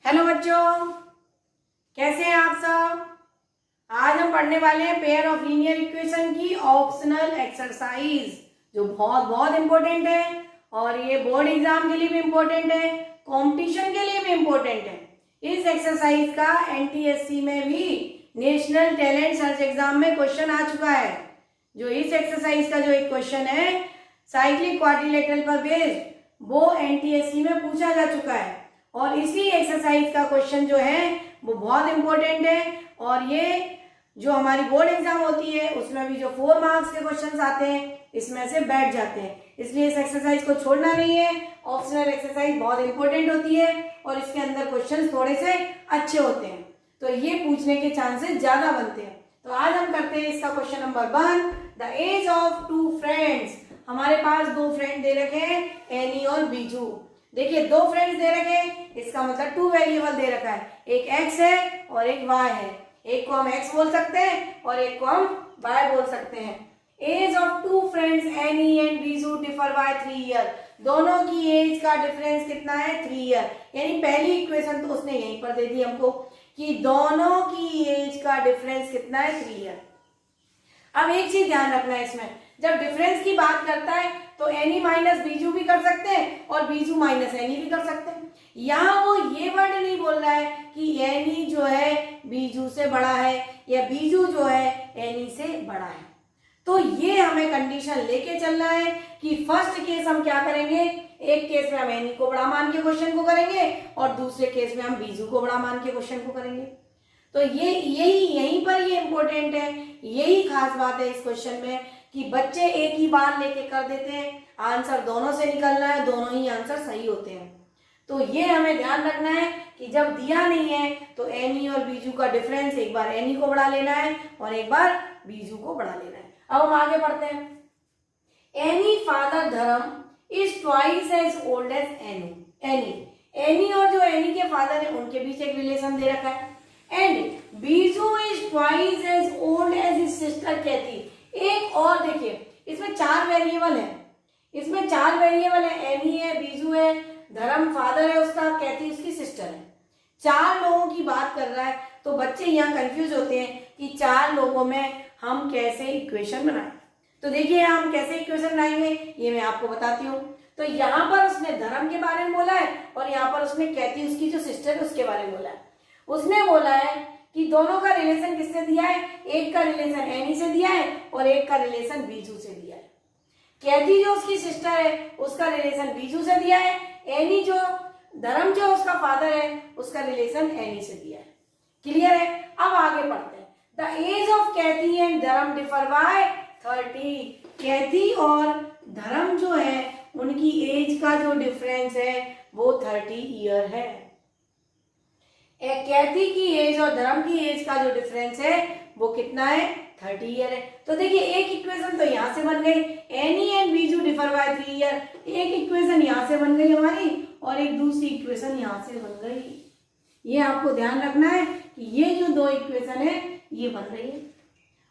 Hello बच्चों, कैसे हैं आप सब। आज हम पढ़ने वाले हैं पेयर ऑफ लीनियर इक्वेशन की ऑप्शनल एक्सरसाइज, जो बहुत बहुत इंपॉर्टेंट है और ये बोर्ड एग्जाम के लिए भी इंपॉर्टेंट है, कंपटीशन के लिए भी इंपॉर्टेंट है। इस एक्सरसाइज का एनटीएससी में भी नेशनल टैलेंट सर्च एग्जाम में क्वेश्चन आ चुका है। जो इस एक्सरसाइज का जो एक क्वेश्चन है साइक्लिक क्वाड्रिलेटरल पर बेस्ड, वो एनटीएससी में पूछा जा चुका है और इसी एक्सरसाइज का क्वेश्चन जो है वो बहुत इंपॉर्टेंट है। और ये जो हमारी बोर्ड एग्जाम होती है उसमें भी जो 4 मार्क्स के क्वेश्चंस आते हैं इसमें से बैठ जाते हैं, इसलिए इस एक्सरसाइज को छोड़ना नहीं है। ऑप्शनल एक्सरसाइज बहुत इंपॉर्टेंट होती है और इसके अंदर क्वेश्चन थोड़े से अच्छे होते हैं, तो ये पूछने के चांसेस ज्यादा बनते हैं। तो आज हम करते हैं इसका question number 1, the age of 2 friends. हमारे पास 2 फ्रेंड दे रखे हैं, एनी और बीजू। देखिए 2 फ्रेंड्स दे रखे हैं, इसका मतलब 2 वेरिएबल दे रखा है, एक x है और एक y है। एक को हम x बोल सकते हैं और एक को हम y बोल सकते हैं। Age of 2 friends Annie and Biju differ by 3 year. दोनों की एज का डिफरेंस कितना है, 3 ईयर। यानी पहली इक्वेशन तो उसने यहीं पर दे दी हमको कि दोनों की एज का डिफरेंस कितना है, 3 ईयर। अब एक चीज ध्यान रखना है, इसमें जब डिफरेंस की बात करता है तो एनी माइनस बीजू भी कर सकते हैं और बीजू माइनस एनी भी कर सकते हैं। यहाँ वो ये वर्ड नहीं बोल रहा है कि एनी जो है बीजू से बड़ा है या बीजू जो है एनी से बड़ा है। तो ये हमें कंडीशन लेके चलना है कि फर्स्ट केस हम क्या करेंगे, एक केस में हम एनी को बड़ा मान के क्वेश्चन को करेंगे और दूसरे केस में हम बीजू को बड़ा मान के क्वेश्चन को करेंगे। तो ये यहीं पर ये इंपॉर्टेंट है, यही खास बात है इस क्वेश्चन में कि बच्चे एक ही बार लेके कर देते हैं, आंसर दोनों से निकलना है, दोनों ही आंसर सही होते हैं। तो ये हमें ध्यान रखना है कि जब दिया नहीं है तो एनी और बीजू का डिफरेंस एक बार एनी को बढ़ा लेना है और एक बार बीजू को बढ़ा लेना है। अब हम आगे पढ़ते हैं। Annie father Dharam is twice as old as Annie और जो एनी के फादर है उनके बीच एक रिलेशन दे रखा है। And Biju is twice as old as his sister Cathy. एक और देखिए, इसमें 4 वेरिएबल है, इसमें 4 वेरिएबल है, एनी है, बीजू है, धर्म फादर है उसका, कैथी उसकी सिस्टर है। 4 लोगों की बात कर रहा है। तो बच्चे यहाँ कंफ्यूज होते हैं कि 4 लोगों में हम कैसे इक्वेशन बनाएं। तो देखिए हम कैसे इक्वेशन बनाएंगे ये मैं आपको बताती हूँ। तो यहाँ पर उसने धर्म के बारे में बोला है और यहाँ पर उसने कैथी उसकी जो सिस्टर है उसके बारे में बोला है। उसने बोला है कि दोनों का रिलेशन किससे दिया है, एक का रिलेशन एनी से दिया है और एक का रिलेशन बीजू से दिया है। कैथी जो उसकी सिस्टर है उसका रिलेशन बीजू से दिया है, एनी जो धर्म जो उसका फादर है उसका रिलेशन एनी से दिया है। क्लियर है। अब आगे पढ़ते हैं। The age of Cathy and Dharam differ by 30। Cathy और धर्म जो है उनकी एज का जो डिफरेंस है वो 30 ईयर है। कैथी की एज और धर्म की एज का जो डिफरेंस है वो कितना है, 30 ईयर है। तो देखिए एक इक्वेशन तो यहां से बन गई, any and Biju differ by 3 year. एक इक्वेशन यहां से बन गई हमारी और एक दूसरी इक्वेशन यहां से बन गई। ये आपको ध्यान रखना है कि ये जो 2 इक्वेशन है ये बन रही है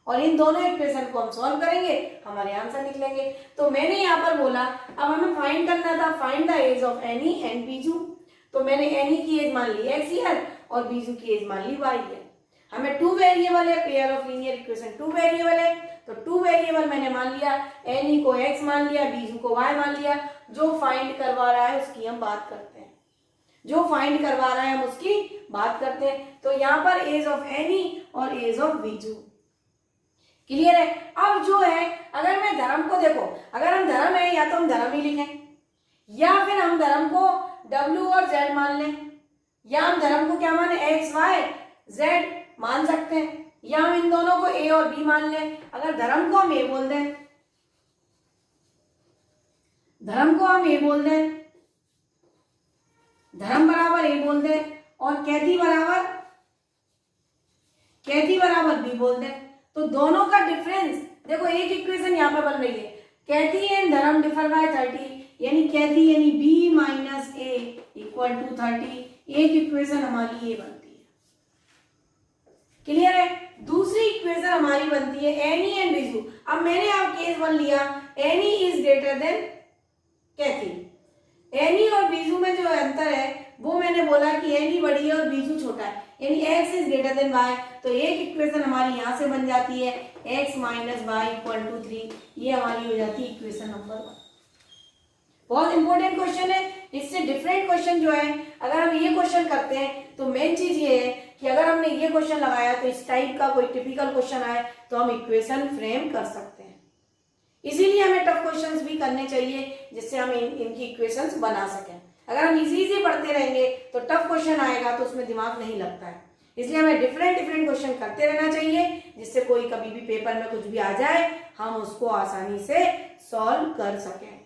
और इन दोनों इक्वेशन को हम सॉल्व करेंगे, हमारे आंसर निकलेंगे। तो मैंने यहाँ पर बोला अब हमें फाइंड करना था, find the age of Annie and Biju. तो मैंने एनी की एज मान ली x ईयर और बीजू की एज मान ली y ईयर। हमें 2 वेरिएबल है, pair of linear equation 2 variable है, तो 2 वेरिएबल मैंने मान लिया, एनी को x मान लिया, बीजू को y मान लिया। जो फाइंड करवा रहा है उसकी हम बात करते हैं, जो फाइंड करवा रहा है हम उसकी बात करते हैं। तो यहाँ पर एज ऑफ एनी और एज ऑफ बीजू। क्लियर है। अब जो है अगर मैं धर्म को देखो, अगर हम धर्म है या तो हम धर्म ही लिखें या फिर हम धर्म को W और Z मान लें, या हम धर्म को क्या माने X Y Z मान सकते हैं, या हम इन दोनों को A और B मान लें। अगर धर्म को हम A बोल दें, धर्म को हम A बोल दें, धर्म बराबर A बोल दें और कैथी बराबर B बोल दें, तो दोनों का डिफरेंस देखो, एक इक्वेशन यहाँ पर बन रही है, Cathy and Dharam differ by 30, यानी कैथी यानी B minus A equal to 30। एक इक्वेशन हमारी ये बनती है। क्लियर है। दूसरी इक्वेशन हमारी बनती है एनी एंड बीजू। अब मैंने आप केस 1 लिया, Annie is greater than Cathy, Annie और बीजू में जो अंतर है वो मैंने बोला कि एनी बड़ी है और बीजू छोटा है, यानी x is greater then y, तो एक इक्वेशन हमारी यहाँ से बन जाती है x minus y equal to 3, ये हमारी हो जाती है इक्वेशन नंबर 1। बहुत इंपॉर्टेंट क्वेश्चन है। इससे डिफरेंट क्वेश्चन जो है अगर हम ये क्वेश्चन करते हैं तो मेन चीज ये है कि अगर हमने ये क्वेश्चन लगाया तो इस टाइप का कोई टिपिकल क्वेश्चन आए तो हम इक्वेशन फ्रेम कर सकते हैं। इसीलिए हमें टफ क्वेश्चंस भी करने चाहिए जिससे हम इनकी इक्वेशंस बना सकें। अगर हम इजी पढ़ते रहेंगे तो टफ क्वेश्चन आएगा तो उसमें दिमाग नहीं लगता है, इसलिए हमें डिफरेंट क्वेश्चन करते रहना चाहिए जिससे कोई कभी भी पेपर में कुछ भी आ जाए हम उसको आसानी से सॉल्व कर सकें।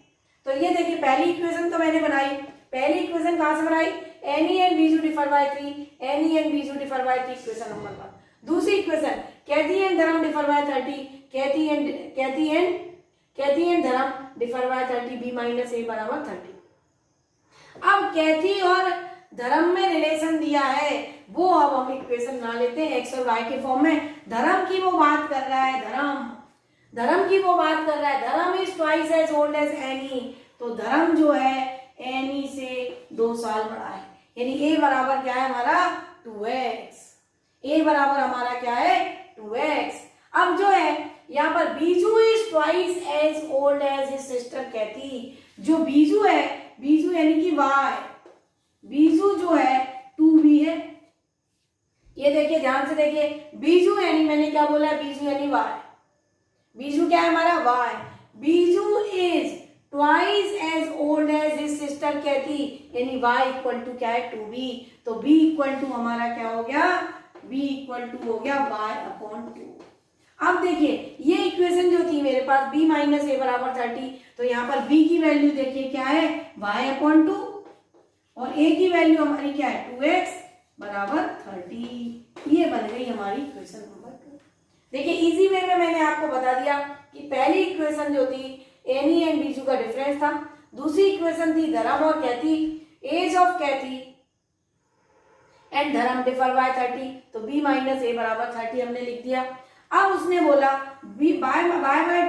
तो ये देखिए पहली इक्वेशन तो मैंने बनाई। पहली इक्वेशन कहां से बनाई, any and Biju differ by 3, any and Biju differ by 3, equation number 1। दूसरी equation Kaithi and Dharam differ by 30, Kaithi and Dharam differ by 30, b minus a बराबर 30। अब कैथी और धर्म में रिलेशन दिया है वो अब हम इक्वेशन बना लेते हैं x और y के फॉर्म में। धर्म की वो बात कर रहा है, धर्म की वो बात कर रहा है, Dharam is twice as old as Annie, तो धर्म जो है एनी से 2 साल बड़ा है, यानी a बराबर क्या है हमारा 2x, a बराबर हमारा क्या है 2x। अब जो है यहाँ पर Biju is twice as old as his sister Cathy, जो बीजू है, बीजू यानी कि y, बीजू जो है 2b है। ये देखिए ध्यान से देखिए, बीजू यानी मैंने क्या बोला, बीजू यानी y, बीजू क्या है हमारा y, Biju is twice as old as his sister Cathy, यानी y इक्वल टू क्या है 2b, तो b इक्वल टू हमारा क्या हो गया, b इक्वल टू हो गया y अपॉन 2। अब देखिए ये इक्वेशन जो थी मेरे पास b माइनस a बराबर 30, तो यहाँ पर b की वैल्यू देखिए क्या है y अपॉन 2 और a की वैल्यू हमारी क्या है 2x बराबर 30, ये बन गई हमारी इक्वेशन नंबर 2। देखिए इजी वे में मैंने आपको बता दिया कि पहली इक्वेशन जो थी एनी एंड बीजू का डिफरेंस था, दूसरी इक्वेशन थी धर्म और कैथी, as of Cathy and Dharam differ by 30, तो b माइनस a बराबर 30 हमने लिख दिया। अब उसने बोला b बाय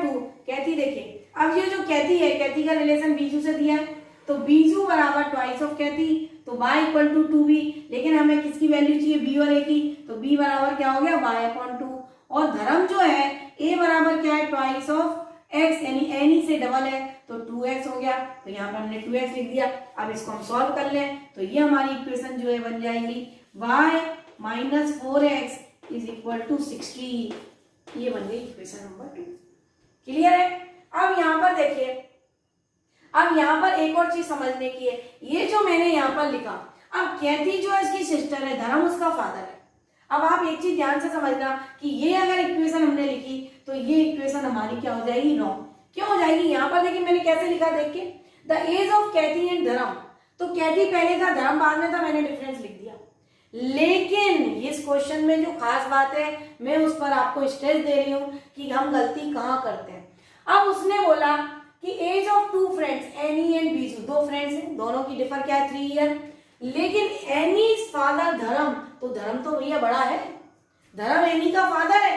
2 कैथी, देखिए अब ये जो कैथी है, कैथी का रिलेशन बीजू से दिया है, तो बीजू बराबर ट्वाइस ऑफ कैथी, तो y इक्वल टू 2b, लेकिन हमें किसकी वैल्यू चाहिए b और a की, तो b बराबर क्या हो गया y अपॉन 2, और धर्म जो है a बराबर क्या है ट्वाइस ऑफ x, यानी एनी से डबल है तो 2x हो गया, तो यहाँ पर हमने 2x लिख दिया। अब इसको हम सॉल्व कर लें तो ये हमारी इक्वेशन जो है बन जाएगी y minus 4x is equal to 60, ये बन गई इक्वेशन नंबर 2। क्लियर है। अब यहाँ पर देखिए, अब यहाँ पर एक और चीज समझने की है, ये जो मैंने यहाँ पर लिखा, अब कैथी जो है इसकी सिस्टर है, धर्म उसका फादर है। अब आप एक चीज ध्यान से समझना कि ये अगर इक्वेशन हमने लिखी तो ये इक्वेशन हमारी क्या हो जाएगी रॉन्ग। क्यों हो जाएगी, यहाँ पर देखिए मैंने कैसे लिखा, देखिए the age of Cathy and Dharam, तो कैथी पहले था धर्म बाद में था, मैंने डिफरेंस लिख दिया। लेकिन इस क्वेश्चन में जो खास बात है मैं उस पर आपको स्ट्रेस दे रही हूँ कि हम गलती कहाँ करते हैं। अब उसने बोला कि age of 2 friends Annie and Biju, 2 friends हैं, दोनों की डिफर क्या है 3 ईयर, लेकिन एनी फादर धर्म, तो धर्म तो भैया बड़ा है, धर्म एनी का फादर है,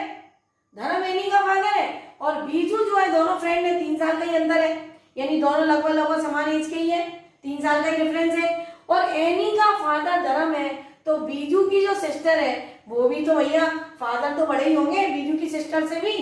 धर्म एनी का फादर है, और बीजू जो है दोनों फ्रेंड है 3 साल का ही अंदर है, यानी दोनों लगभग समान एज के ही है, 3 साल का ही डिफरेंस है, और एनी का फादर धर्म है, तो बीजू की जो सिस्टर है वो भी तो भैया फादर तो बड़े ही होंगे बीजू की सिस्टर से भी।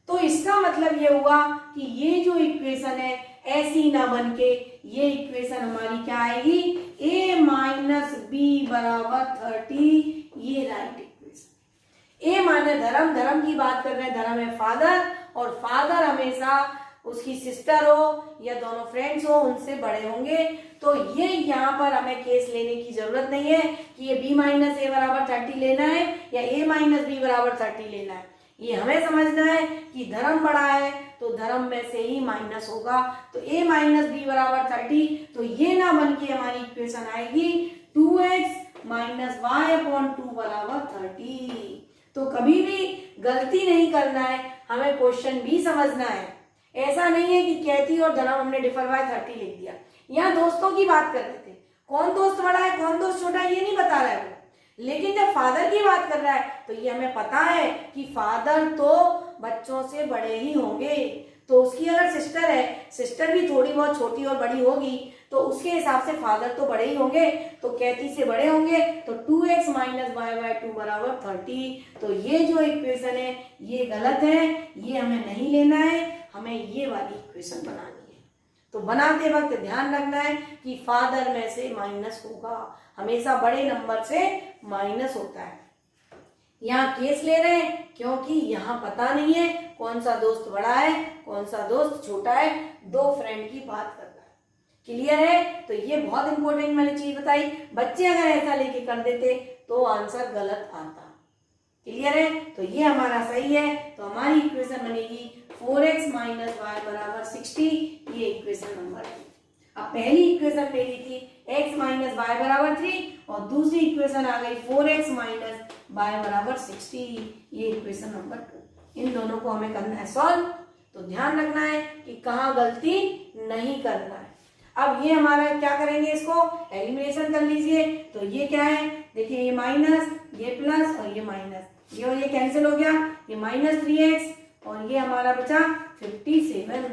तो इसका मतलब ये हुआ कि ये जो इक्वेशन है ऐसी ना बनके ये इक्वेशन हमारी क्या आएगी, a माइनस बी बराबर 30, ये राइट इक्वेशन। a माने धर्म, धर्म की बात कर रहे हैं, धर्म है फादर, और फादर हमेशा उसकी सिस्टर हो या दोनों फ्रेंड्स हो उनसे बड़े होंगे। तो ये यहाँ पर हमें केस लेने की जरूरत नहीं है कि ये b माइनस ए बराबर 30 लेना है या a माइनस बी बराबर 30 लेना है। ये हमें समझना है कि धर्म बड़ा है तो धर्म में से ही माइनस होगा, तो a माइनस बी बराबर 30, तो ये ना बन के हमारी इक्वेशन आएगी 2x माइनस वाई अपॉन 2 बराबर 30। तो कभी भी गलती नहीं करना है, हमें क्वेश्चन भी समझना है। ऐसा नहीं है कि कैथी और धर्म हमने डिफर बाय 30 लिख दिया। यहाँ दोस्तों की बात कर रहे थे, कौन दोस्त बड़ा है कौन दोस्त छोटा है ये नहीं बता रहा है वो, लेकिन जब फादर की बात कर रहा है तो ये हमें पता है कि फादर तो बच्चों से बड़े ही होंगे, तो उसकी अगर सिस्टर है, सिस्टर भी थोड़ी बहुत छोटी और बड़ी होगी, तो उसके हिसाब से फादर तो बड़े ही होंगे, तो कैथी से बड़े होंगे, तो 2x माइनस वाई बाय 2 बराबर 30। तो ये जो इक्वेशन है ये गलत है, ये हमें नहीं लेना है, हमें ये वाली इक्वेशन बनानी है। तो बनाते वक्त ध्यान रखना है कि फादर में से माइनस होगा, हमेशा बड़े नंबर से माइनस होता है। यहाँ केस ले रहे हैं क्योंकि यहाँ पता नहीं है कौन सा दोस्त बड़ा है कौन सा दोस्त छोटा है, दो फ्रेंड की बात करना है। क्लियर है? तो ये बहुत इंपॉर्टेंट मैंने चीज बताई। बच्चे अगर ऐसा लेके कर देते तो आंसर गलत आता। क्लियर है? तो ये हमारा सही है। तो हमारी इक्वेशन बनेगी 4x माइनस वाई बराबर 60। ये इक्वेशन नंबर है। अब पहली इक्वेशन मेरी थी x माइनस वाई बराबर 3 और दूसरी इक्वेशन आ गई 4x माइनस वाई बराबर 60। ये इक्वेशन नंबर 2। इन दोनों को हमें करना है सॉल्व। तो ध्यान रखना है कि कहाँ गलती नहीं करना है। अब ये हमारा क्या करेंगे, इसको एलिमिनेशन कर लीजिए। तो ये क्या है, देखिए ये माइनस, ये प्लस और ये माइनस, ये और ये कैंसिल हो गया, ये माइनस 3x और ये हमारा बचा 57।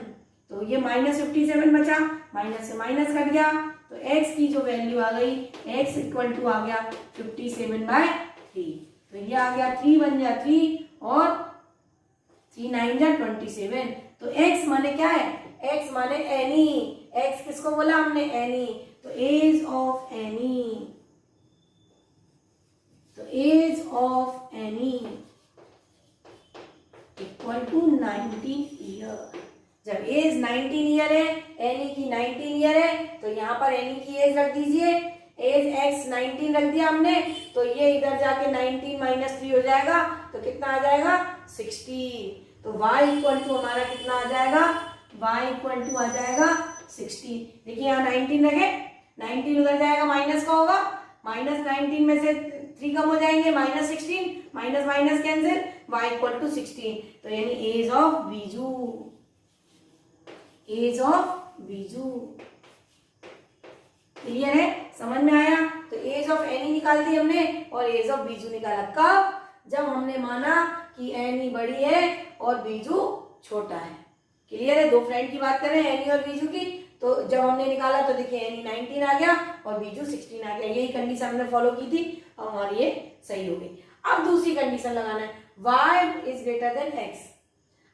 तो ये माइनस 57 बचा, माइनस से माइनस कट गया, तो x की जो वैल्यू आ गई x इक्वल टू आ गया 57/3। तो ये आ गया 3 बन गया 3 और 3 9 जा 27। तो x माने क्या है, x माने एनी। x किसको बोला हमने, एनी। तो एज ऑफ एनी, तो age of Annie equal to 19 year. जब एज 19 ईयर है, एनी की 19 ईयर है, तो यहाँ पर एनी की एज रख दीजिए। एज x 19 रख दिया हमने, तो ये इधर जाके 19 माइनस 3 हो जाएगा, तो कितना आ जाएगा 60। तो y इक्वल टू हमारा कितना आ जाएगा, y इक्वल टू आ जाएगा 60। देखिए यहाँ 19 रखे, 19 उधर जाएगा माइनस का होगा, माइनस 19 में से 3 कम हो जाएंगे, minus 16, minus minus cancel, y equal to 16। तो यानी age of Biju, age of Biju. Clear है, समझ में आया? तो एज ऑफ एनी निकाल दी हमने और एज ऑफ बीजू निकाला। कब? जब हमने माना कि एनी बड़ी है और बीजू छोटा है। क्लियर है? दो फ्रेंड की बात कर रहे हैं, एनी और बीजू की। तो जब हमने निकाला तो देखिए एनी 19 आ गया और बीजू 16 आ गया। यही कंडीशन हमने फॉलो की थी और हमारी ये सही हो गई। अब दूसरी कंडीशन लगाना है, y is greater then x।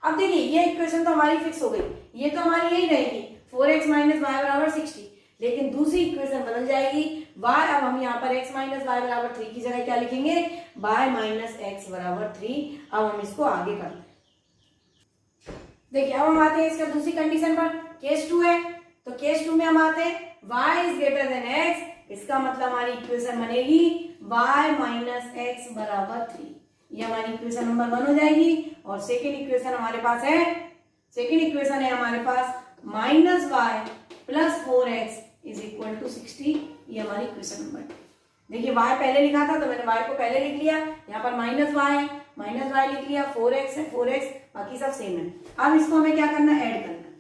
अब देखिए ये इक्वेशन तो हमारी फिक्स हो गई, ये तो हमारी यही रहेगी 4x माइनस वाई बराबर 60। लेकिन दूसरी इक्वेशन बदल जाएगी, y, अब हम यहाँ पर x माइनस वाई बराबर 3 की जगह क्या लिखेंगे, y माइनस एक्स बराबर 3। अब हम इसको आगे करते हैं। देखिए अब हम आते हैं इसका दूसरी कंडीशन पर, केस 2 है। तो केस 2 में हम आते हैं y is greater then x। इसका मतलब हमारी इक्वेशन बनेगी y माइनस एक्स बराबर 3। ये हमारी इक्वेशन नंबर 1 हो जाएगी। और सेकेंड इक्वेशन हमारे पास है, सेकेंड इक्वेशन है हमारे पास minus Y plus 4x is equal to 60। ये हमारी इक्वेशन नंबर। देखिए y पहले लिखा था तो मैंने y को पहले लिख लिया, यहाँ पर माइनस वाई है, माइनस वाई लिख लिया, 4x है, 4x बाकी सब सेम है। अब इसको हमें क्या करना है, ऐड करना,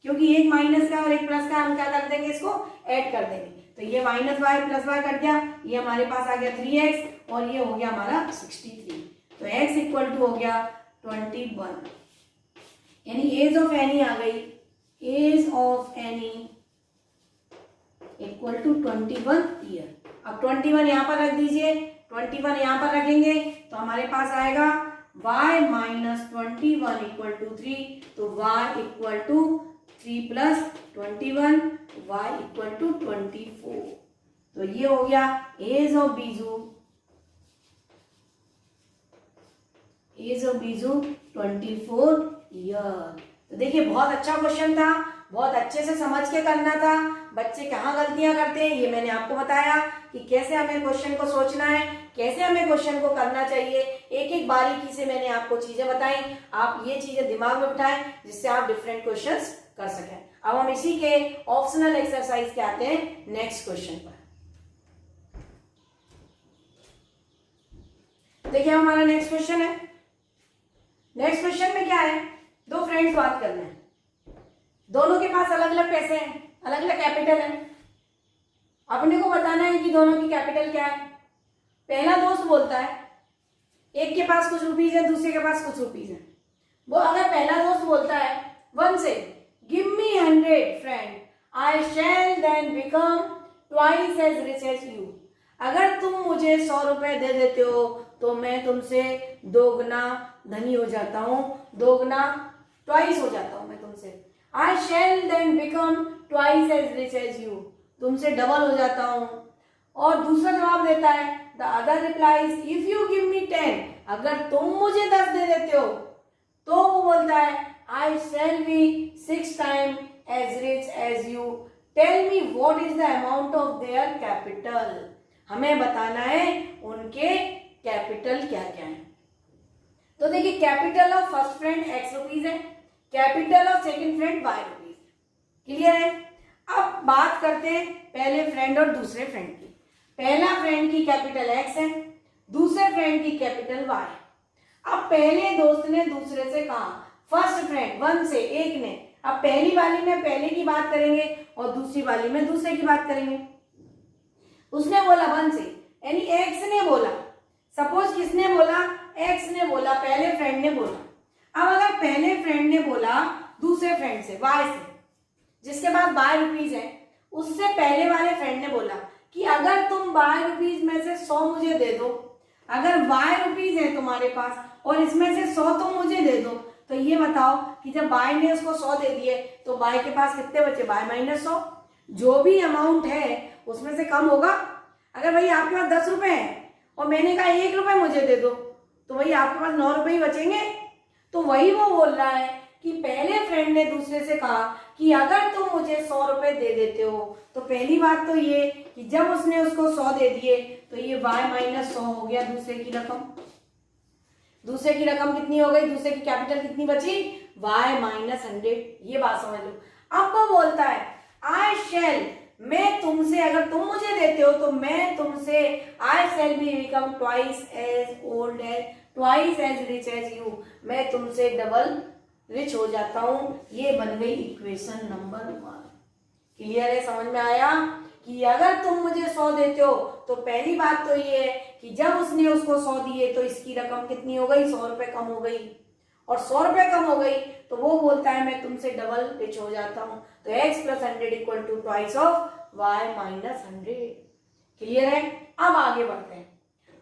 क्योंकि एक माइनस का और एक प्लस का, हम क्या कर देंगे, इसको ऐड कर देंगे। तो ये minus Y plus y cut गया, ये हमारे पास आ गया 3x और ये हो गया हमारा 63। तो x इक्वल टू हो गया 21, यानी एज ऑफ एनी आ गई, age of Annie equal to 21 year. अब 21 यहाँ पर रख दीजिए, 21 यहाँ पर रखेंगे तो हमारे पास आएगा y माइनस 21 इक्वल टू 3। तो y equal to 3 plus 21, y equal to 24। तो ये हो गया age of Biju, age of Biju 24 year. तो देखिए बहुत अच्छा क्वेश्चन था, बहुत अच्छे से समझ के करना था। बच्चे कहाँ गलतियां करते हैं ये मैंने आपको बताया कि कैसे हमें क्वेश्चन को सोचना है, कैसे हमें क्वेश्चन को करना चाहिए। एक एक बारीकी से मैंने आपको चीजें बताई, आप ये चीजें दिमाग में बिठाएं जिससे आप डिफरेंट क्वेश्चंस कर सकें। अब हम इसी के ऑप्शनल एक्सरसाइज के आते हैं नेक्स्ट क्वेश्चन पर। देखिए हमारा नेक्स्ट क्वेश्चन है। नेक्स्ट क्वेश्चन में क्या है, दो फ्रेंड्स बात कर रहे हैं, दोनों के पास अलग अलग पैसे हैं, अलग अलग कैपिटल है। अपने को बताना है कि दोनों की कैपिटल क्या है। पहला दोस्त बोलता है, एक के पास कुछ रुपीज है, दूसरे के पास कुछ रुपीज है। वो अगर पहला दोस्त बोलता है 1 से give me 100 friend, I shall then become twice as rich as you. अगर तुम मुझे 100 रुपए दे देते हो तो मैं तुमसे दोगुना धनी हो जाता हूँ, दोगुना ट्वाइस हो जाता हूँ मैं तुमसे। I shall then become twice as rich as you, तुमसे डबल हो जाता हूँ। और दूसरा जवाब देता है the other replies if you give me 10, अगर तुम मुझे 10 दे देते हो तो वो बोलता है I shall be 6 time as rich as you, tell me what is the amount of their capital. हमें बताना है उनके कैपिटल क्या क्या है। तो देखिए capital of first friend x rupees है, capital of second friend y rupees है। क्लियर है। अब बात करते हैं पहले फ्रेंड और दूसरे फ्रेंड की। पहला फ्रेंड की कैपिटल x है, दूसरे फ्रेंड की कैपिटल y है। अब पहले दोस्त ने दूसरे से कहा, फर्स्ट फ्रेंड वन से एक ने, अब पहली वाली में पहले की बात करेंगे और दूसरी वाली में दूसरे की बात करेंगे। उसने बोला वन से, यानी एक्स ने बोला, सपोज किसने बोला, एक्स ने बोला, पहले फ्रेंड ने बोला। अब अगर पहले फ्रेंड ने बोला दूसरे फ्रेंड से वाई से, जिसके पास बाय रुपीज है, उससे पहले वाले फ्रेंड ने बोला कि अगर तुम बाय रुपीज में से 100 मुझे दे दो, अगर बाय रुपीज है तुम्हारे पास और इसमें से 100 तुम मुझे दे दो, तो ये बताओ कि जब बाय ने उसको 100 दे दिए तो बाय के पास कितने बचे, बाय माइनस 100, जो भी अमाउंट है उसमें से कम होगा। अगर भाई आपके पास 10 रुपए है और मैंने कहा 1 रुपए मुझे दे दो, तो भाई आपके पास 9 रुपए ही बचेंगे। तो वही वो बोल रहा है कि पहले फ्रेंड ने दूसरे से कहा कि अगर तुम मुझे 100 रुपए दे देते हो, तो पहली बात तो ये कि जब उसने उसको 100 दे दिए तो ये y माइनस 100 हो गया दूसरे की रकम। दूसरे की रकम कितनी हो गई, दूसरे की कैपिटल कितनी बची, y माइनस 100। ये बात समझ लो। अब वो बोलता है आई शैल, मैं तुमसे, अगर तुम मुझे देते हो तो मैं तुमसे, I shall be become twice as old as, twice as rich as you, मैं तुमसे डबल रिच हो जाता हूं। ये बन गई इक्वेशन नंबर 1। क्लियर है, समझ में आया कि अगर तुम मुझे 100 देते हो तो पहली बात तो ये है कि जब उसने उसको 100 दिए तो इसकी रकम कितनी हो गई, 100 रुपए कम हो गई, और 100 रुपए कम हो गई तो वो बोलता है मैं तुमसे डबल रिच हो जाता हूं। तो x plus 100 equal to twice of y minus 100। Clear है। अब आगे बढ़ते हैं।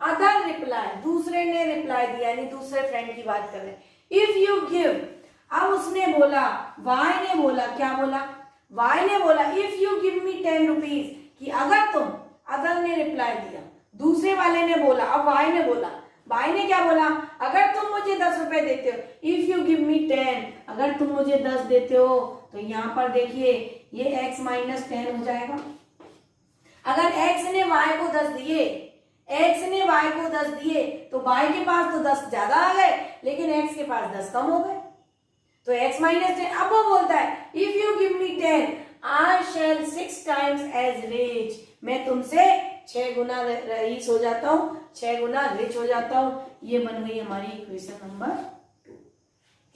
अदर रिप्लाई, दूसरे ने रिप्लाई दिया, यानी दूसरे फ्रेंड की बात कर रहे हैं। इफ यू गिव, अब उसने बोला, y ने बोला, क्या बोला, y ने बोला if you give me 10 rupees, कि अगर तुम, अदर ने रिप्लाई दिया, दूसरे वाले ने बोला, अब y ने बोला, y ने क्या बोला, अगर तुम मुझे 10 रुपए देते हो, इफ यू गिव मी 10, अगर तुम मुझे 10 देते हो, तो यहाँ पर देखिए ये x माइनस 10 हो जाएगा। अगर x ने y को 10 दिए, x ने y को 10 दिए, तो y के पास तो 10 ज्यादा आ गए, लेकिन x के पास 10 कम हो गए, तो x माइनस 10। अब वो बोलता है if you give me 10 I shall 6 times as rich, मैं तुमसे 6 गुना रईस हो जाता हूँ, 6 गुना रिच हो जाता हूँ। ये बन गई हमारी इक्वेशन नंबर 2।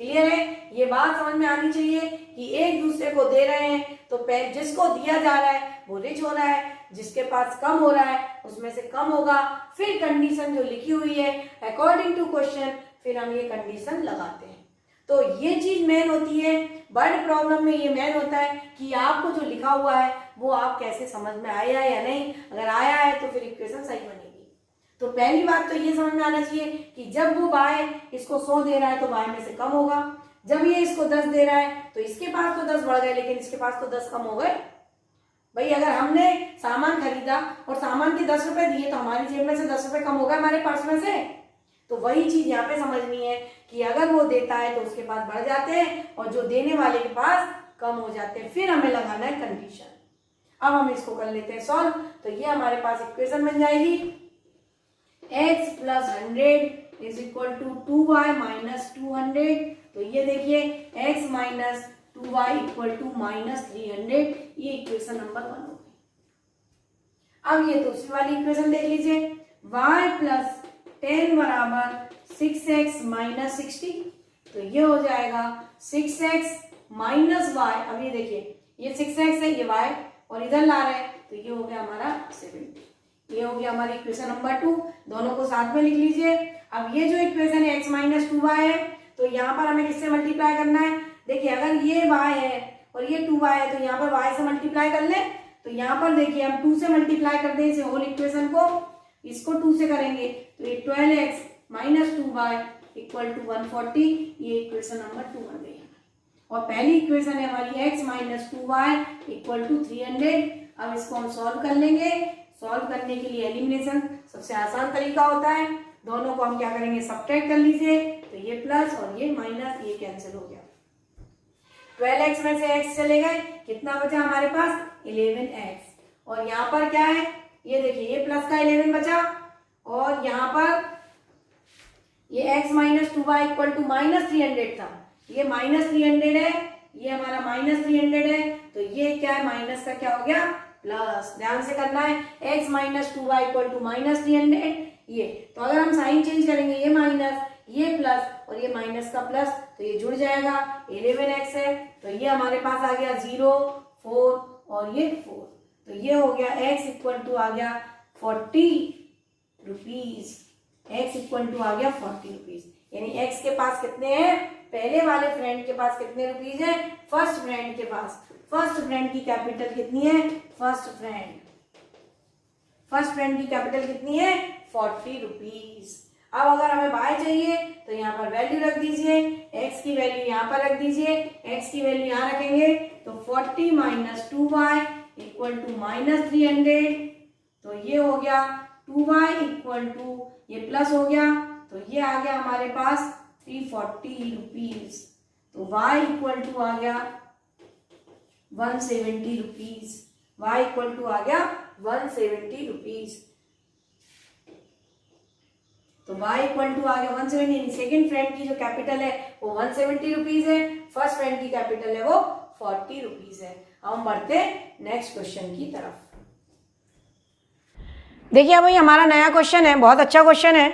क्लियर है। ये बात समझ में आनी चाहिए कि एक दूसरे को दे रहे हैं तो जिसको दिया जा रहा है वो रिच हो रहा है, जिसके पास कम हो रहा है उसमें से कम होगा। फिर कंडीशन जो लिखी हुई है अकॉर्डिंग टू क्वेश्चन, फिर हम ये कंडीशन लगाते हैं। तो ये चीज मेन होती है वर्ड प्रॉब्लम में, ये मेन होता है कि आपको जो लिखा हुआ है वो आप कैसे समझ में आया है या नहीं। अगर आया है तो फिर इक्वेशन सही बनेगी। तो पहली बात तो ये समझ में आना चाहिए कि जब वो बाय इसको 100 दे रहा है तो बाय में से कम होगा, जब ये इसको 10 दे रहा है तो इसके पास तो 10 बढ़ गए लेकिन इसके पास तो 10 कम हो गए। भाई अगर हमने सामान खरीदा और सामान के 10 रुपए दिए तो हमारी जेब में से 10 रुपए कम हो गए हमारे पर्स में से। तो वही चीज यहाँ पे समझनी है कि अगर वो देता है तो उसके पास बढ़ जाते हैं और जो देने वाले के पास कम हो जाते हैं। फिर हमें लगाना है कंडीशन। अब हम इसको कर लेते हैं सॉल्व। तो ये हमारे पास इक्वेशन बन जाएगी x plus 100 is equal to 2y minus 200। तो ये देखिए x minus 2y equal to minus 300। ये इक्वेशन नंबर 1 हो गई। अब ये दूसरी वाली इक्वेशन देख लीजिए, y प्लस 10 बराबर 6x माइनस 60। तो ये हो जाएगा 6x माइनस y। अब ये देखिए ये 6x है, ये y और इधर ला रहे हैं तो ये हो गया हमारा 70। ये हो गया हमारी इक्वेशन नंबर 2। दोनों को साथ में लिख लीजिए। अब ये जो इक्वेशन है x माइनस 2y है तो यहाँ पर हमें किससे मल्टीप्लाई करना है। देखिए अगर ये y है और ये 2y है, तो यहाँ पर y से मल्टीप्लाई कर ले। तो यहाँ पर देखिए हम 2 से मल्टीप्लाई कर दें इसे होल इक्वेशन को, इसको 2 से करेंगे तो ये 12x minus 2y equal to 140, ये इक्वेशन नंबर 2 बन गई। और पहली इक्वेशन है हमारी x minus 2y equal to 300। अब इसको हम सॉल्व कर लेंगे। सॉल्व करने के लिए एलिमिनेशन सबसे आसान तरीका होता है, दोनों को हम क्या करेंगे सब्ट्रैक्ट कर लीजिए, तो ये प्लस और ये माइनस, ये कैंसिल हो गया। 12x में से x चले गए, कितना बचा हमारे पास 11x। और यहाँ पर क्या है, ये देखिए ये प्लस का 11 बचा, और यहाँ पर ये x minus 2y equal to minus 300 था, ये माइनस 300 है, ये हमारा माइनस 300 है, तो ये क्या है माइनस का क्या हो गया प्लस। ध्यान से करना है, x minus 2y equal to minus 300 ये, तो अगर हम साइन चेंज करेंगे ये माइनस ये प्लस और ये माइनस का प्लस, तो ये जुड़ जाएगा 11x है, तो ये हमारे पास आ गया 0 4 और ये 4, तो ये हो गया x इक्वल टू आ गया 40 रुपीज। x इक्वल टू आ गया 40 रुपीज, यानी x के पास कितने हैं, पहले वाले फ्रेंड के पास कितने रुपीज है, फर्स्ट फ्रेंड के पास। फर्स्ट फ्रेंड की कैपिटल कितनी है, फर्स्ट फ्रेंड की कैपिटल कितनी है 40 रुपीज। अब अगर हमें y चाहिए तो यहाँ पर वैल्यू रख दीजिए, x की वैल्यू यहाँ पर रख दीजिए, x की वैल्यू यहाँ रखेंगे तो 40 minus 2y equal to minus 300, तो ये हो गया 2y इक्वल टू ये प्लस हो गया, तो ये आ गया हमारे पास 340 रुपीज। तो y इक्वल टू आ गया 170 रुपीज, y इक्वल टू आ गया 170 रुपीज। तो y इक्वल टू आ गया 170, सेकेंड फ्रेंड की जो कैपिटल है वो 170 रुपीज है, फर्स्ट फ्रेंड की कैपिटल है वो 40 रुपीज है। अब हम बढ़ते नेक्स्ट क्वेश्चन की तरफ। देखिए भाई हमारा नया क्वेश्चन है, बहुत अच्छा क्वेश्चन है।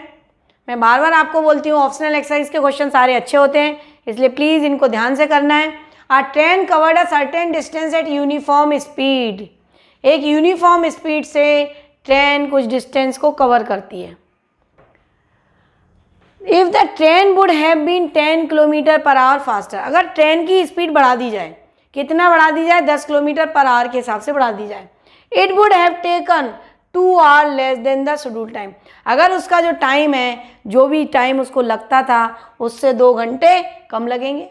मैं बार बार आपको बोलती हूँ ऑप्शनल एक्सरसाइज के क्वेश्चन सारे अच्छे होते हैं, इसलिए प्लीज इनको ध्यान से करना है। A train covered a certain distance at uniform speed, एक यूनिफॉर्म स्पीड से ट्रेन कुछ डिस्टेंस को कवर करती है। If the train would have been 10 kilometre per hour faster, अगर ट्रेन की स्पीड बढ़ा दी जाए, कितना बढ़ा दी जाए 10 किलोमीटर पर आवर के हिसाब से बढ़ा दी जाए, it would have taken 2 our less than the schedule time, अगर उसका जो टाइम है, जो भी टाइम उसको लगता था उससे 2 घंटे कम लगेंगे।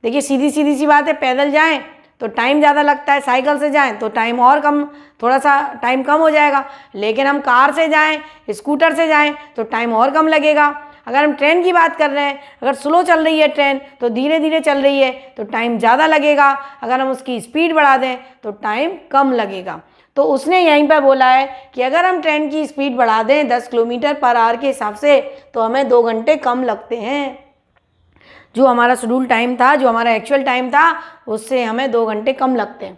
देखिए सीधी सी बात है, पैदल जाएं तो टाइम ज़्यादा लगता है, साइकिल से जाएं तो टाइम और कम, थोड़ा सा टाइम कम हो जाएगा, लेकिन हम कार से जाएं स्कूटर से जाएं तो टाइम और कम लगेगा। अगर हम ट्रेन की बात कर रहे हैं, अगर स्लो चल रही है ट्रेन तो धीरे धीरे चल रही है तो टाइम ज़्यादा लगेगा, अगर हम उसकी स्पीड बढ़ा दें तो टाइम कम लगेगा। तो उसने यहीं पर बोला है कि अगर हम ट्रेन की स्पीड बढ़ा दें 10 किलोमीटर पर आवर के हिसाब से तो हमें 2 घंटे कम लगते हैं, जो हमारा शेड्यूल टाइम था, जो हमारा एक्चुअल टाइम था उससे हमें 2 घंटे कम लगते हैं।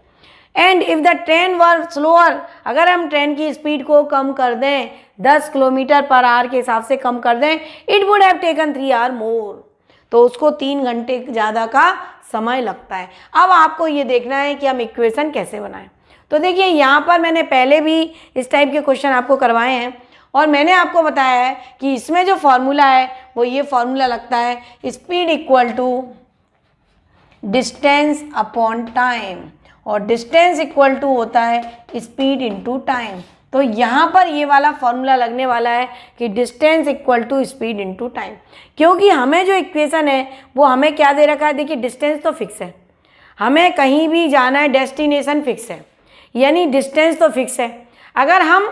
And if the train were slower, अगर हम ट्रेन की स्पीड को कम कर दें 10 किलोमीटर पर आवर के हिसाब से कम कर दें, it would have taken 3 hour more, तो उसको 3 घंटे ज़्यादा का समय लगता है। अब आपको ये देखना है कि हम इक्वेशन कैसे बनाएं। तो देखिए यहाँ पर मैंने पहले भी इस टाइप के क्वेश्चन आपको करवाए हैं और मैंने आपको बताया है कि इसमें जो फॉर्मूला है वो ये फॉर्मूला लगता है, speed equal to distance upon time, और डिस्टेंस इक्वल टू होता है स्पीड इनटू टाइम। तो यहाँ पर ये वाला फॉर्मूला लगने वाला है कि distance equal to speed into time, क्योंकि हमें जो इक्वेशन है वो हमें क्या दे रखा है, देखिए डिस्टेंस तो फिक्स है, हमें कहीं भी जाना है डेस्टिनेशन फिक्स है, यानी डिस्टेंस तो फिक्स है। अगर हम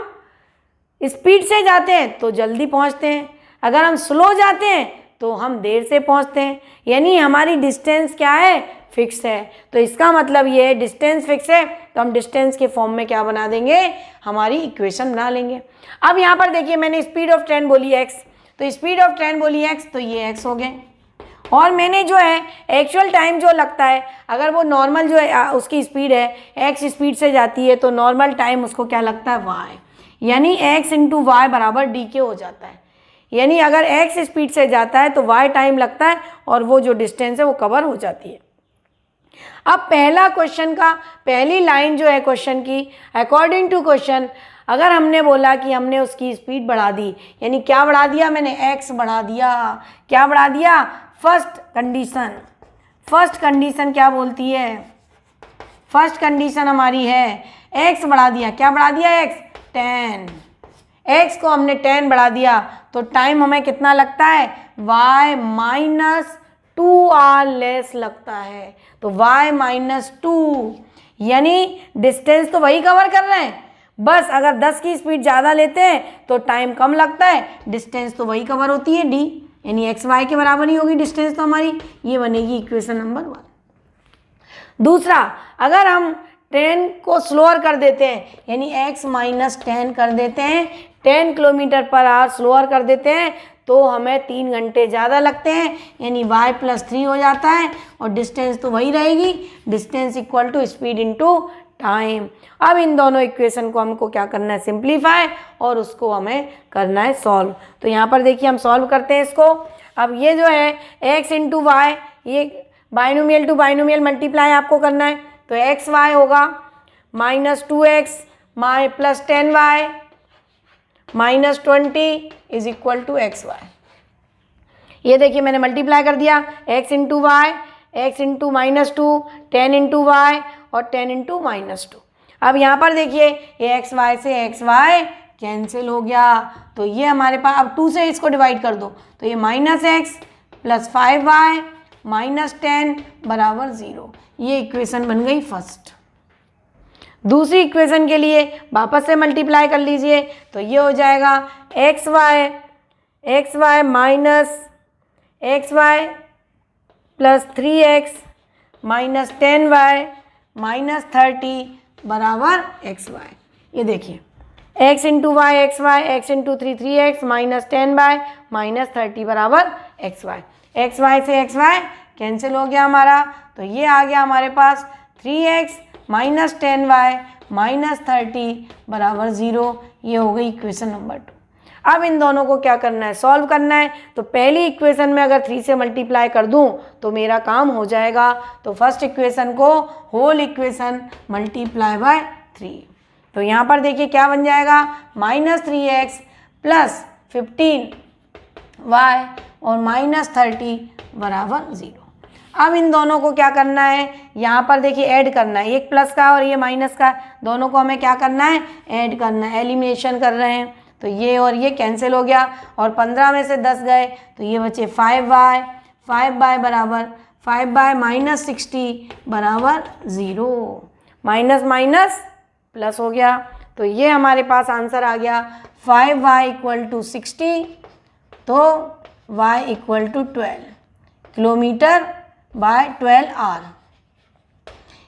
स्पीड से जाते हैं तो जल्दी पहुंचते हैं, अगर हम स्लो जाते हैं तो हम देर से पहुंचते हैं, यानी हमारी डिस्टेंस क्या है, फिक्स है। तो इसका मतलब ये है डिस्टेंस फिक्स है, तो हम डिस्टेंस के फॉर्म में क्या बना देंगे, हमारी इक्वेशन बना लेंगे। अब यहाँ पर देखिए मैंने स्पीड ऑफ ट्रेन बोली x, तो स्पीड ऑफ ट्रेन बोली x, तो ये x हो गए, और मैंने जो है एक्चुअल टाइम जो लगता है, अगर वो नॉर्मल जो है उसकी स्पीड है x स्पीड से जाती है तो नॉर्मल टाइम उसको क्या लगता है y, यानी x इंटू वाई बराबर डी के हो जाता है, यानी अगर x स्पीड से जाता है तो y टाइम लगता है और वो जो डिस्टेंस है वो कवर हो जाती है। अब पहला क्वेश्चन का पहली लाइन जो है क्वेश्चन की, अकॉर्डिंग टू क्वेश्चन, अगर हमने बोला कि हमने उसकी स्पीड बढ़ा दी, यानी क्या बढ़ा दिया मैंने, x बढ़ा दिया, क्या बढ़ा दिया, फर्स्ट कंडीशन क्या बोलती है, फर्स्ट कंडीशन हमारी है x बढ़ा दिया, क्या बढ़ा दिया x 10, x को हमने 10 बढ़ा दिया तो टाइम हमें कितना लगता है y माइनस 2 आवर लेस लगता है। तो y माइनस 2 यानी डिस्टेंस तो वही कवर कर रहे हैं, बस अगर 10 की स्पीड ज़्यादा लेते हैं तो टाइम कम लगता है, डिस्टेंस तो वही कवर होती है d, यानी एक्स वाई के बराबर ही होगी डिस्टेंस तो हमारी, ये बनेगी इक्वेशन नंबर 1। दूसरा, अगर हम 10 को स्लोअर कर देते हैं यानी x माइनस 10 कर देते हैं, 10 किलोमीटर पर आवर स्लोअर कर देते हैं तो हमें 3 घंटे ज़्यादा लगते हैं, यानी y प्लस 3 हो जाता है और डिस्टेंस तो वही रहेगी, distance equal to speed into time. अब इन दोनों इक्वेशन को हमको क्या करना है सिंप्लीफाई और उसको हमें करना है सॉल्व। तो यहाँ पर देखिए हम सॉल्व करते हैं इसको। अब ये जो है x इंटू वाई, ये बाइनोमियल टू बाइनोमियल मल्टीप्लाई आपको करना है, तो एक्स वाई होगा माइनस 2x प्लस 10y minus 20 is equal to x y. ये देखिए मैंने मल्टीप्लाई कर दिया, x into y, x into minus 2, 10 into y और 10 इंटू माइनस 2। अब यहाँ पर देखिए ये एक्स वाई से एक्स वाई कैंसिल हो गया, तो ये हमारे पास अब 2 से इसको डिवाइड कर दो तो ये minus x plus 5y minus 10 बराबर 0। ये इक्वेशन बन गई फर्स्ट। दूसरी इक्वेशन के लिए वापस से मल्टीप्लाई कर लीजिए तो ये हो जाएगा x y minus x y plus 3x minus 10y minus 30 बराबर एक्स वाई। ये देखिए x into y x y, x into 3x minus 10y minus 30 बराबर एक्स वाई। एक्स वाई से एक्स वाई कैंसिल हो गया हमारा, तो ये आ गया हमारे पास 3x माइनस 10y माइनस 30 बराबर 0। ये हो गई इक्वेशन नंबर 2। अब इन दोनों को क्या करना है सॉल्व करना है। तो पहली इक्वेशन में अगर 3 से मल्टीप्लाई कर दूं तो मेरा काम हो जाएगा। तो फर्स्ट इक्वेशन को होल इक्वेशन मल्टीप्लाई बाय 3, तो यहाँ पर देखिए क्या बन जाएगा माइनस 3x प्लस 15y और माइनस 30 बराबर 0। अब इन दोनों को क्या करना है, यहाँ पर देखिए ऐड करना है, एक प्लस का और ये माइनस का, दोनों को हमें क्या करना है ऐड करना है, एलिमिनेशन कर रहे हैं। तो ये और ये कैंसिल हो गया और 15 में से 10 गए तो ये बचे 5y बराबर 5y माइनस 60 बराबर 0। माइनस माइनस प्लस हो गया, तो ये हमारे पास आंसर आ गया 5y इक्वल टू 60, तो y equal to 12 kilometre by 12 hour.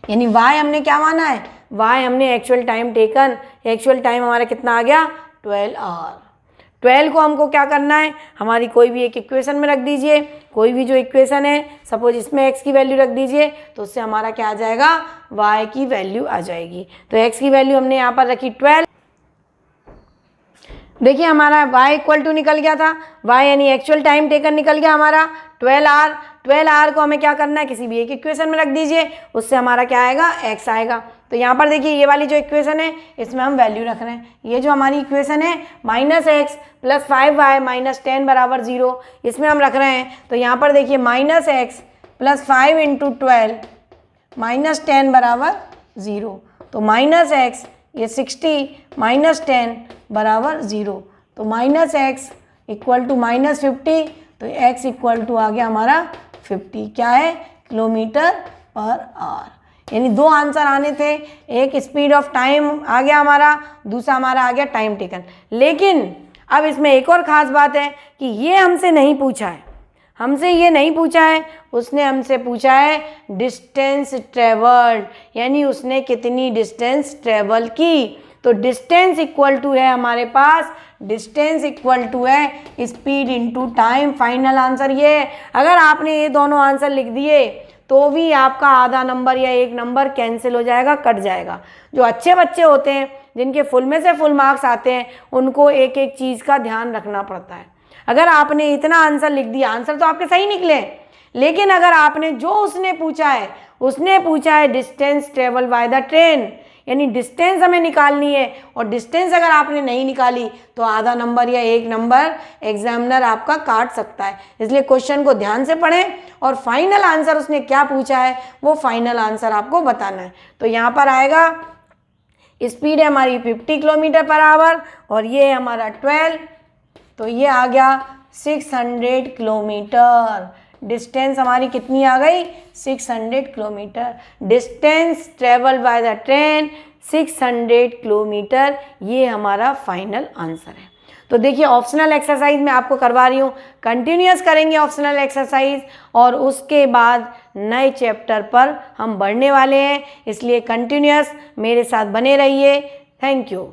यानी y हमने क्या माना है, y हमने actual time taken, actual time हमारा कितना आ गया 12 आवर। 12 को हमको क्या करना है, हमारी कोई भी एक इक्वेशन में रख दीजिए, कोई भी जो इक्वेशन है सपोज इसमें x की वैल्यू रख दीजिए तो उससे हमारा क्या आ जाएगा y की वैल्यू आ जाएगी। तो x की वैल्यू हमने यहाँ पर रखी 12, देखिए हमारा y इक्वल टू निकल गया था, y यानी एक्चुअल टाइम टेकन निकल गया हमारा 12 आवर। 12 आवर को हमें क्या करना है किसी भी एक इक्वेशन में रख दीजिए, उससे हमारा क्या आएगा x आएगा। तो यहाँ पर देखिए ये वाली जो इक्वेशन है इसमें हम वैल्यू रख रहे हैं, ये जो हमारी इक्वेशन है minus x plus 5y minus 10 बराबर 0, इसमें हम रख रहे हैं। तो यहाँ पर देखिए minus x plus 5 into 12 minus 10 बराबर 0, तो माइनस एक्स ये 60 माइनस 10 बराबर 0, तो minus x equal to minus 50, तो x इक्वल टू आ गया हमारा 50, क्या है किलोमीटर पर आवर। यानी दो आंसर आने थे, एक स्पीड ऑफ टाइम आ गया हमारा, दूसरा हमारा आ गया टाइम टेकन। लेकिन अब इसमें एक और ख़ास बात है कि ये हमसे नहीं पूछा है, हमसे ये नहीं पूछा है, उसने हमसे पूछा है डिस्टेंस ट्रेवल्ड, यानी उसने कितनी डिस्टेंस ट्रेवल की। तो डिस्टेंस इक्वल टू है हमारे पास, डिस्टेंस इक्वल टू है speed into time. Final answer ये है। अगर आपने ये दोनों आंसर लिख दिए तो भी आपका आधा नंबर या एक नंबर कैंसिल हो जाएगा, कट जाएगा। जो अच्छे बच्चे होते हैं जिनके फुल में से फुल मार्क्स आते हैं उनको एक एक चीज़ का ध्यान रखना पड़ता है। अगर आपने इतना आंसर लिख दिया, आंसर तो आपके सही निकले, लेकिन अगर आपने जो उसने पूछा है distance travel by the train, यानी डिस्टेंस हमें निकालनी है, और डिस्टेंस अगर आपने नहीं निकाली तो आधा नंबर या 1 नंबर एग्जामिनर आपका काट सकता है। इसलिए क्वेश्चन को ध्यान से पढ़ें और फाइनल आंसर उसने क्या पूछा है वो फाइनल आंसर आपको बताना है। तो यहाँ पर आएगा स्पीड है हमारी 50 किलोमीटर पर आवर और ये है हमारा 12, तो ये आ गया 600 किलोमीटर। डिस्टेंस हमारी कितनी आ गई 600 kilometre. Distance travel by the train 600 kilometre, ये हमारा फाइनल आंसर है। तो देखिए ऑप्शनल एक्सरसाइज मैं आपको करवा रही हूँ, कंटिन्यूअस करेंगे ऑप्शनल एक्सरसाइज और उसके बाद नए चैप्टर पर हम बढ़ने वाले हैं, इसलिए कंटिन्यूअस मेरे साथ बने रहिए। Thank you.